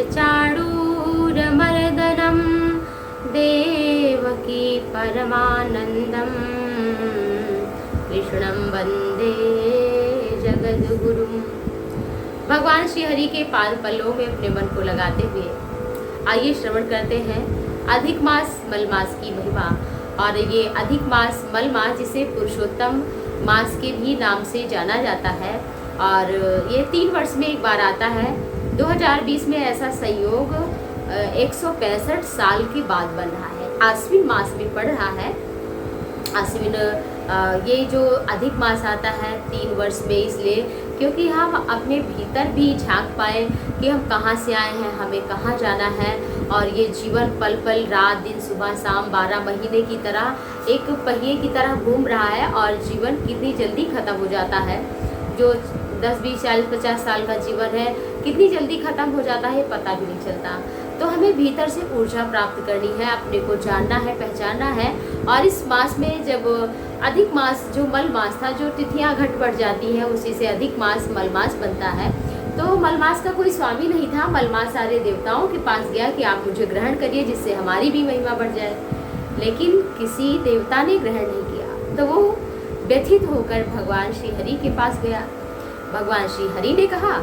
चाणूरमर्दनं देवकी परमानन्दं कृष्णं वन्दे जगद्गुरुं। भगवान श्री हरि के पाद पल्लों में अपने मन को लगाते हुए आइए श्रवण करते हैं अधिक मास मल मास की महिमा। और ये अधिक मास मल मास जिसे पुरुषोत्तम मास के भी नाम से जाना जाता है और ये 3 वर्ष में एक बार आता है। 2020 में ऐसा संयोग 165 साल के बाद बन रहा है, आश्विन मास में पड़ रहा है। आश्विन ये जो अधिक मास आता है 3 वर्ष में, इसलिए क्योंकि हम अपने भीतर भी झांक पाए कि हम कहाँ से आए हैं, हमें कहाँ जाना है। और ये जीवन पल पल रात दिन सुबह शाम 12 महीने की तरह एक पहिए की तरह घूम रहा है और जीवन कितनी जल्दी ख़त्म हो जाता है। जो 10, 20, 40, 50 साल का जीवन है कितनी जल्दी ख़त्म हो जाता है पता भी नहीं चलता। तो हमें भीतर से ऊर्जा प्राप्त करनी है, अपने को जानना है, पहचानना है। और इस मास में जब अधिक मास जो मल मास था, जो तिथियां घट बढ़ जाती हैं उसी से अधिक मास मल मास बनता है। तो मल मास का कोई स्वामी नहीं था, मल मास सारे देवताओं के पास गया कि आप मुझे ग्रहण करिए जिससे हमारी भी महिमा बढ़ जाए। लेकिन किसी देवता ने ग्रहण नहीं किया, तो वो व्यथित होकर भगवान श्री हरि के पास गया। भगवान श्री हरि ने कहा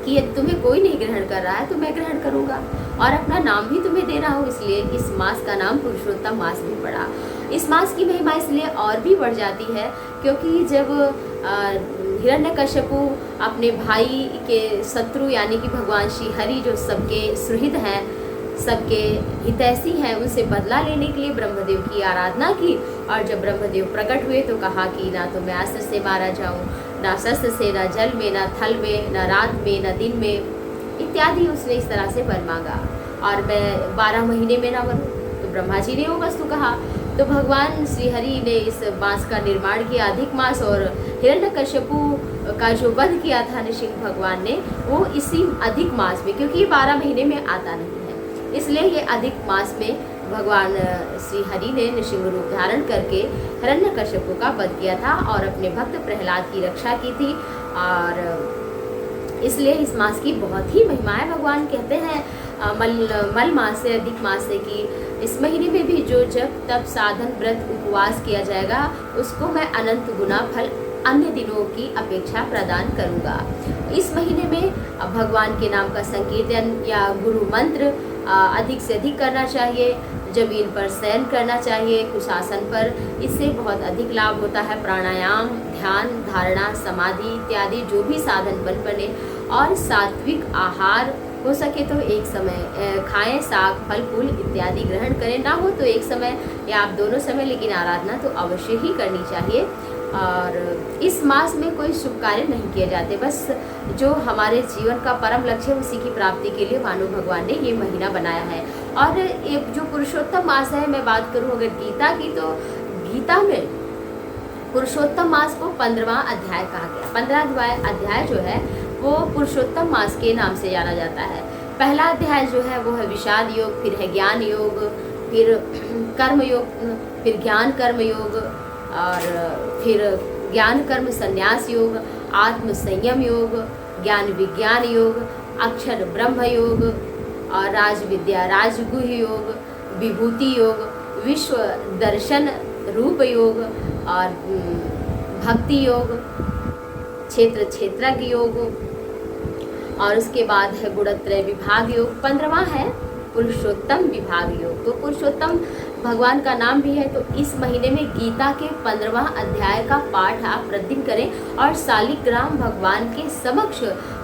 कि यदि तुम्हें कोई नहीं ग्रहण कर रहा है तो मैं ग्रहण करूंगा और अपना नाम भी तुम्हें दे रहा हूँ। इसलिए इस मास का नाम पुरुषोत्तम मास भी पड़ा। इस मास की महिमा इसलिए और भी बढ़ जाती है क्योंकि जब हिरण्यकश्यपु अपने भाई के शत्रु यानी कि भगवान श्री हरि जो सबके सुहृद हैं, सबके हितैषी हैं, उनसे बदला लेने के लिए ब्रह्मदेव की आराधना की। और जब ब्रह्मदेव प्रकट हुए तो कहा कि ना तो मैं अस्त्र से मारा जाऊं, ना शस्त्र से, ना जल में, ना थल में, ना रात में, ना दिन में इत्यादि। उसने इस तरह से वर मांगा और मैं 12 महीने में ना मरूं। तो ब्रह्मा जी ने वो वस्तु कहा। तो भगवान श्री हरि ने इस मास का निर्माण किया अधिक मास, और हिरण्यकश्यपु का जो वध किया था नृसिंह भगवान ने, वो इसी अधिक मास में, क्योंकि ये 12 महीने में आता नहीं है, इसलिए ये अधिक मास में भगवान श्री हरि ने नृसिंह रूप धारण करके हिरण्यकश्यपु का वध किया था और अपने भक्त प्रहलाद की रक्षा की थी। और इसलिए इस मास की बहुत ही महिमा है। भगवान कहते हैं मल मास से अधिक मास से कि इस महीने में भी जो जब तब साधन व्रत उपवास किया जाएगा उसको मैं अनंत गुना फल अन्य दिनों की अपेक्षा प्रदान करूंगा। इस महीने में भगवान के नाम का संकीर्तन या गुरु मंत्र अधिक से अधिक करना चाहिए। जमीन पर शयन करना चाहिए, कुशासन पर, इससे बहुत अधिक लाभ होता है। प्राणायाम, ध्यान, धारणा, समाधि इत्यादि जो भी साधन बने। और सात्विक आहार हो सके तो एक समय खाएं, साग फल फूल इत्यादि ग्रहण करें, ना हो तो एक समय या आप दोनों समय, लेकिन आराधना तो अवश्य ही करनी चाहिए। और इस मास में कोई शुभ कार्य नहीं किए जाते, बस जो हमारे जीवन का परम लक्ष्य है उसी की प्राप्ति के लिए मानो भगवान ने ये महीना बनाया है। और ये जो पुरुषोत्तम मास है, मैं बात करूं अगर गीता की, तो गीता में पुरुषोत्तम मास को 15वां अध्याय कहा गया। 15वां अध्याय जो है वो पुरुषोत्तम मास के नाम से जाना जाता है। पहला अध्याय जो है वो है विषाद योग, फिर है ज्ञान योग, फिर कर्म योग, फिर ज्ञान कर्म योग, और फिर ज्ञान कर्म संन्यास योग, आत्म संयम योग, ज्ञान विज्ञान योग, अक्षर ब्रह्म योग, और राज विद्या राजगुह योग, विभूति योग, विश्व दर्शन रूप योग, और भक्ति योग, क्षेत्र क्षेत्रज्ञ योग, और उसके बाद है गुणत्रय विभाग योग। 15वां है पुरुषोत्तम विभाग योग। तो पुरुषोत्तम भगवान का नाम भी है। तो इस महीने में गीता के 15वां अध्याय का पाठ आप प्रतिदिन करें और शालिग्राम भगवान के समक्ष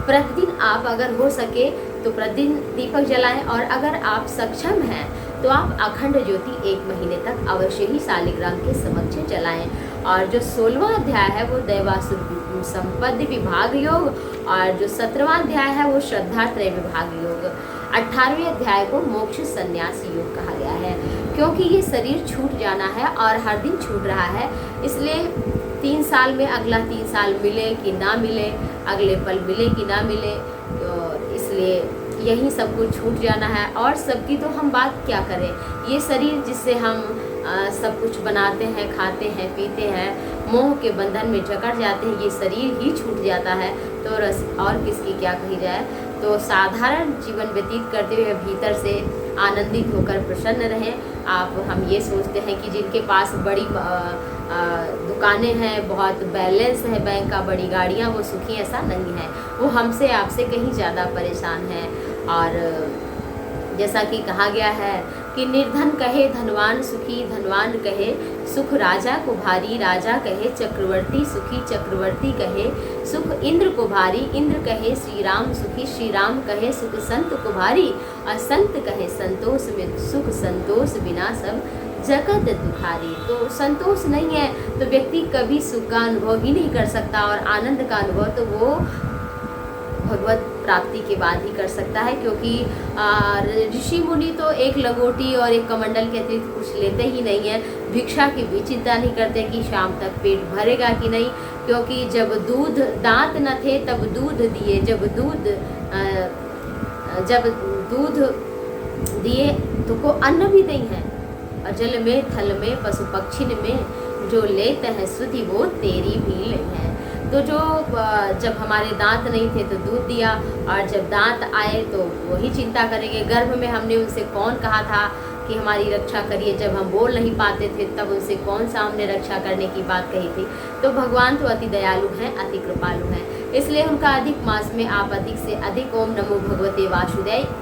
प्रतिदिन आप अगर हो सके तो प्रतिदिन दीपक जलाएं, और अगर आप सक्षम हैं तो आप अखंड ज्योति 1 महीने तक अवश्य ही शालिग्राम के समक्ष जलाएं। और जो 16वां अध्याय है वो दैवासुर संपत्ति विभाग योग, और जो 17वां अध्याय है वो श्रद्धा त्रय विभाग योग। 18वें अध्याय को मोक्ष संन्यास योग कहा गया है, क्योंकि ये शरीर छूट जाना है और हर दिन छूट रहा है। इसलिए 3 साल में अगला 3 साल मिले कि ना मिले, अगले पल मिले कि ना मिले, तो इसलिए यही सब कुछ छूट जाना है। और सबकी तो हम बात क्या करें, ये शरीर जिससे हम सब कुछ बनाते हैं, खाते हैं, पीते हैं, मोह के बंधन में जकड़ जाते हैं, ये शरीर ही छूट जाता है, तो और किसकी क्या कही जाए। तो साधारण जीवन व्यतीत करते हुए भीतर से आनंदित होकर प्रसन्न रहें। हम ये सोचते हैं कि जिनके पास बड़ी दुकानें हैं, बहुत बैलेंस है बैंक का, बड़ी गाड़ियाँ, वो सुखी, ऐसा नहीं है। वो हमसे आपसे कहीं ज़्यादा परेशान हैं। और जैसा कि कहा गया है कि निर्धन कहे धनवान सुखी, धनवान कहे सुख राजा को भारी, राजा कहे चक्रवर्ती सुखी, चक्रवर्ती कहे सुख इंद्र को भारी, इंद्र कहे श्री राम सुखी, श्री राम कहे सुख संत को भारी, और संत कहे संतोष में सुख, संतोष बिना सब जगत दुखारी। तो संतोष नहीं है तो व्यक्ति कभी सुख का अनुभव ही नहीं कर सकता, और आनंद का अनुभव तो वो भगवत प्राप्ति के बाद ही कर सकता है। क्योंकि ऋषि मुनि तो एक लंगोटी और एक कमंडल के अतिरिक्त कुछ लेते ही नहीं है। भिक्षा की भी चिंता नहीं करते कि शाम तक पेट भरेगा कि नहीं, क्योंकि जब दूध दांत न थे तब दूध दिए, जब दूध दिए तो को अन्न भी नहीं है। और जल में थल में पशु पक्षी में जो लेते हैं सुधि वो तेरी भी नहीं है। तो जब हमारे दांत नहीं थे तो दूध दिया, और जब दांत आए तो वही चिंता करेंगे। गर्भ में हमने उनसे कौन कहा था कि हमारी रक्षा करिए, जब हम बोल नहीं पाते थे तब उनसे कौन सा हमने रक्षा करने की बात कही थी। तो भगवान तो अति दयालु हैं, अति कृपालु हैं, इसलिए उनका अधिक मास में आप अधिक से अधिक ओम नमो भगवते वासुदेव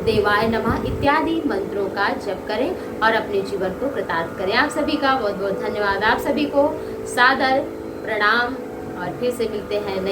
देवाय नमः इत्यादि मंत्रों का जप करें और अपने जीवन को कृतार्थ करें। आप सभी का बहुत बहुत धन्यवाद। आप सभी को सादर प्रणाम, और फिर से मिलते हैं।